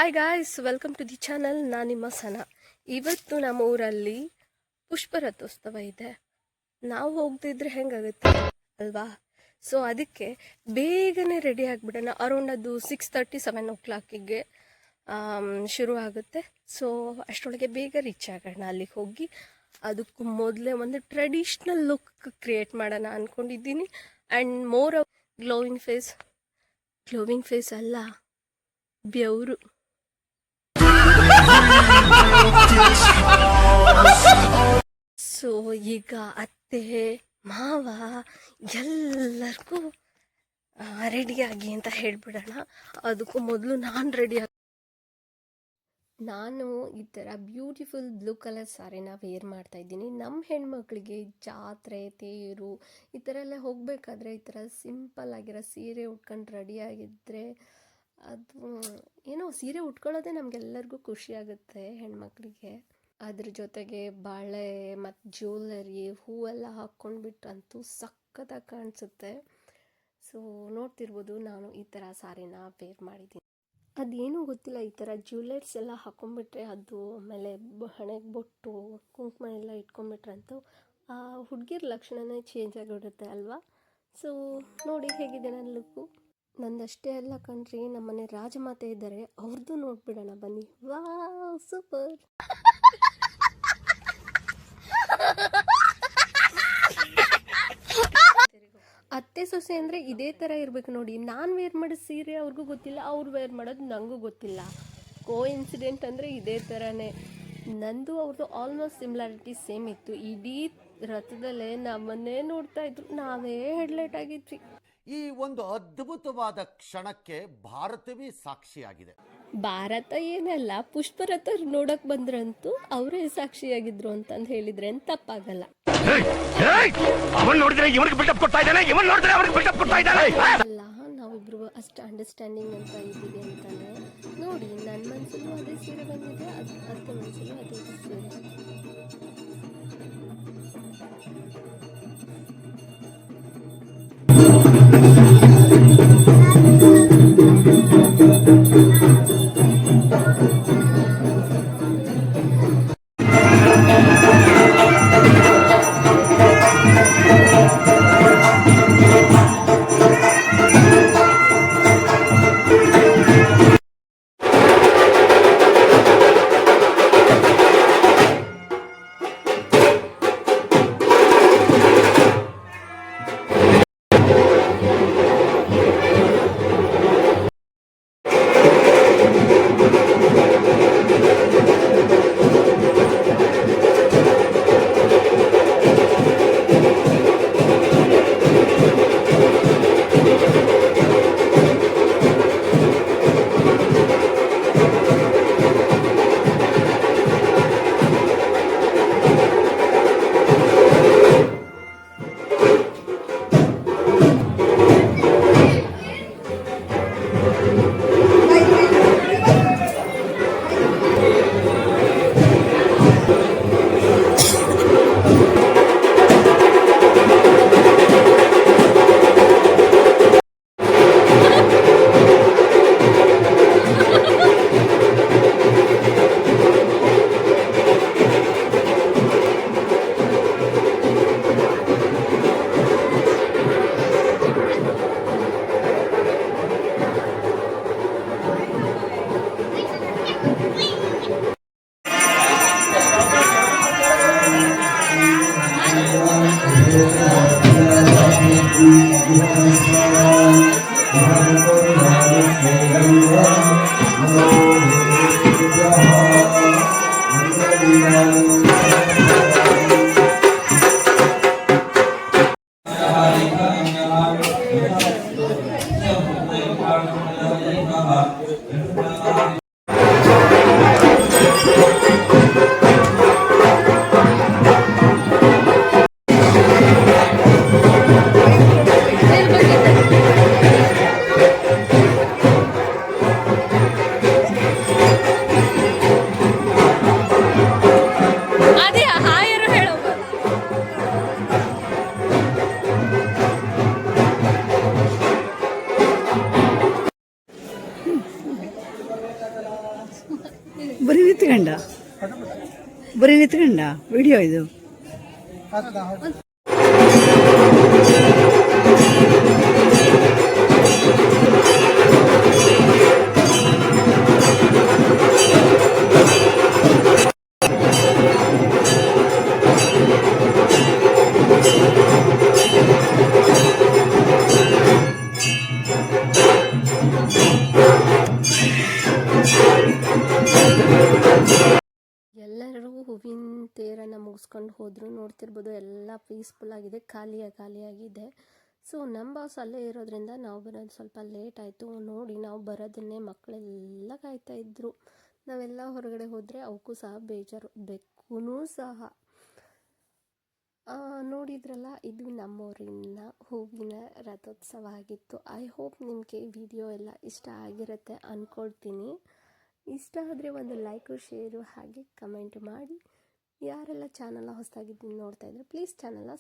Hi guys, welcome to the channel. ನಾನು ನಿಮ್ಮ ಸನ. ಇವತ್ತು ನಮ್ಮ ಊರಲ್ಲಿ ಪುಷ್ಪರಥೋತ್ಸವ ಇದೆ. ನಾವು ಹೋಗ್ದಿದ್ರೆ ಹೆಂಗಾಗುತ್ತೆ ಅಲ್ವಾ? ಸೊ ಅದಕ್ಕೆ ಬೇಗನೆ ರೆಡಿ ಆಗಿಬಿಡೋಣ. ಅರೌಂಡ್ ಅದು 6:30 7 o'clock ಶುರು ಆಗುತ್ತೆ. ಸೊ ಅಷ್ಟರೊಳಗೆ ಬೇಗ ರೀಚ್ ಆಗೋಣ ಅಲ್ಲಿಗೆ ಹೋಗಿ. ಅದಕ್ಕೂ ಮೊದಲೇ ಒಂದು ಟ್ರೆಡಿಷ್ನಲ್ ಲುಕ್ ಕ್ರಿಯೇಟ್ ಮಾಡೋಣ ಅಂದ್ಕೊಂಡಿದ್ದೀನಿ. ಆ್ಯಂಡ್ ಮೋರ್ ಗ್ಲೋವಿಂಗ್ ಫೇಸ್ ಅಲ್ಲ, ಬೆವರು. ಸೊ ಈಗ ಅತ್ತೆ ಮಾವ ಎಲ್ಲರಿಗೂ ರೆಡಿಯಾಗಿ ಅಂತ ಹೇಳ್ಬಿಡೋಣ. ಅದಕ್ಕೂ ಮೊದಲು ನಾನು ಈ ಥರ ಬ್ಯೂಟಿಫುಲ್ ಬ್ಲೂ ಕಲರ್ ಸ್ಯಾರಿನ ವೇರ್ ಮಾಡ್ತಾ ಇದ್ದೀನಿ. ನಮ್ಮ ಹೆಣ್ಮಕ್ಳಿಗೆ ಜಾತ್ರೆ, ತೇರು ಈ ಥರ ಎಲ್ಲ ಹೋಗಬೇಕಾದ್ರೆ ಈ ಥರ ಸಿಂಪಲ್ ಆಗಿರೋ ಸೀರೆ ಉಟ್ಕೊಂಡು ರೆಡಿಯಾಗಿದ್ದರೆ ಅದು ಏನೋ ಸೀರೆ ಉಟ್ಕೊಳ್ಳೋದೇ ನಮಗೆಲ್ಲರಿಗೂ ಖುಷಿಯಾಗುತ್ತೆ ಹೆಣ್ಮಕ್ಳಿಗೆ. ಅದ್ರ ಜೊತೆಗೆ ಬಳೆ ಮತ್ತು ಜ್ಯುವೆಲ್ಲರಿ ಹೂವೆಲ್ಲ ಹಾಕ್ಕೊಂಡ್ಬಿಟ್ರಂತೂ ಸಖತ್ತಾಗಿ ಕಾಣಿಸುತ್ತೆ. ಸೊ ನೋಡ್ತಿರ್ಬೋದು, ನಾನು ಈ ಥರ ಸಾರಿನ ವೇರ್ ಮಾಡಿದ್ದೀನಿ. ಅದೇನೂ ಗೊತ್ತಿಲ್ಲ, ಈ ಥರ ಜ್ಯುವೆಲ್ಲರ್ಸ್ ಎಲ್ಲ ಹಾಕ್ಕೊಂಡ್ಬಿಟ್ರೆ ಅದು ಆಮೇಲೆ ಹಣೆಗೆ ಬೊಟ್ಟು ಕುಂಕುಮ ಎಲ್ಲ ಇಟ್ಕೊಂಡ್ಬಿಟ್ರಂತೂ ಆ ಹುಡುಗಿರ ಲಕ್ಷಣನೇ ಚೇಂಜ್ ಆಗಿಬಿಡುತ್ತೆ ಅಲ್ವಾ? ಸೊ ನೋಡಿ ಹೇಗಿದೆ ನನ್ನ ಲುಕ್ಕು. ನಂದಷ್ಟೇ ಅಲ್ಲ ಕಣ್ರಿ, ನಮ್ಮನೆ ರಾಜಮಾತೆ ಇದ್ದಾರೆ, ಅವ್ರದ್ದು ನೋಡ್ಬಿಡೋಣ ಬನ್ನಿ. Wow, super. ಅತ್ತೆ ಸೊಸೆ ಅಂದರೆ ಇದೇ ಥರ ಇರಬೇಕು ನೋಡಿ. ನಾನು ವೇರ್ ಮಾಡೋ ಸೀರೆ ಅವ್ರಿಗೂ ಗೊತ್ತಿಲ್ಲ, ಅವ್ರು ವೇರ್ ಮಾಡೋದು ನನಗೂ ಗೊತ್ತಿಲ್ಲ. ಇನ್ಸಿಡೆಂಟ್ ಅಂದರೆ ಇದೇ ಥರನೇ. ನಂದು ಅವ್ರದ್ದು ಆಲ್ಮೋಸ್ಟ್ ಸಿಮಿಲಾರಿಟಿ ಸೇಮ್ ಇತ್ತು. ಇಡೀ ರಥದಲ್ಲೇ ನಮ್ಮನ್ನೇ ನೋಡ್ತಾ ಇದ್ರು, ನಾವೇ ಹೆಡ್ಲೈಟ್ ಆಗಿದ್ವಿ. ಈ ಒಂದು ಅದ್ಭುತವಾದ ಕ್ಷಣಕ್ಕೆ ಭಾರತವೇ ಸಾಕ್ಷಿಯಾಗಿದೆ. ಭಾರತ ಏನಲ್ಲ, ಪುಷ್ಪರಥ ನೋಡಕ್ ಬಂದ್ರಂತೂ ಅವರೇ ಸಾಕ್ಷಿಯಾಗಿದ್ರು ಅಂತಂದು ಹೇಳಿದ್ರೆ ತಪ್ಪಾಗಲ್ಲ. ಅಲ್ಲ, ನಾವಿಬ್ರು ಅಷ್ಟು ಅಂಡರ್ಸ್ಟ್ಯಾಂಡಿಂಗ್ ಅಂತ ಇದ್ದೀವಿ ಅಂತಾನೆ. ನೋಡಿ, ನನ್ನ ಮನಸ್ಸಲ್ಲೂ ಅದೇ ಸೀರೆ ಬಂದಿದೆ, ಅತ್ತೆ ಮನಸ್ಸಲ್ಲೂ ಅದೇ ಸೀರೆ. ಬರೀ ನಿಂತ್ಕೊಂಡ ವಿಡಿಯೋ ಇದು. ಎಲ್ಲರೂ ಹೂವಿನ ತೇರನ್ನು ಮುಗಿಸ್ಕೊಂಡು ಹೋದ್ರು. ನೋಡ್ತಿರ್ಬೋದು ಎಲ್ಲ ಪೀಸ್ಫುಲ್ ಆಗಿದೆ, ಖಾಲಿಯಾಗಿದೆ. ಸೊ ನಮ್ಮ ಬಾಸ್ ಅಲ್ಲೇ ಇರೋದ್ರಿಂದ ನಾವು ಬರೋದು ಸ್ವಲ್ಪ ಲೇಟ್ ಆಯಿತು. ನೋಡಿ ನಾವು ಬರೋದನ್ನೇ ಮಕ್ಕಳೆಲ್ಲ ಕಾಯ್ತಾ ಇದ್ರು. ನಾವೆಲ್ಲ ಹೊರಗಡೆ ಹೋದರೆ ಅವಕ್ಕೂ ಸಹ ಬೇಜಾರು, ಬೆಕ್ಕೂ ಸಹ. ನೋಡಿದ್ರಲ್ಲ, ಇದು ನಮ್ಮೂರಿನ ಹೂವಿನ ರಥೋತ್ಸವ ಆಗಿತ್ತು. ಐ ಹೋಪ್ ನಿಮಗೆ ವಿಡಿಯೋ ಎಲ್ಲ ಇಷ್ಟ ಆಗಿರುತ್ತೆ ಅಂದ್ಕೊಳ್ತೀನಿ. ಇಷ್ಟ ಆದರೆ ಒಂದು ಲೈಕು, ಶೇರು ಹಾಗೆ ಕಮೆಂಟ್ ಮಾಡಿ. ಯಾರೆಲ್ಲ ಚಾನಲ್ನ ಹೊಸದಾಗಿ ನೋಡ್ತಾ ಇದ್ರೆ ಪ್ಲೀಸ್ ಚಾನಲ್ನ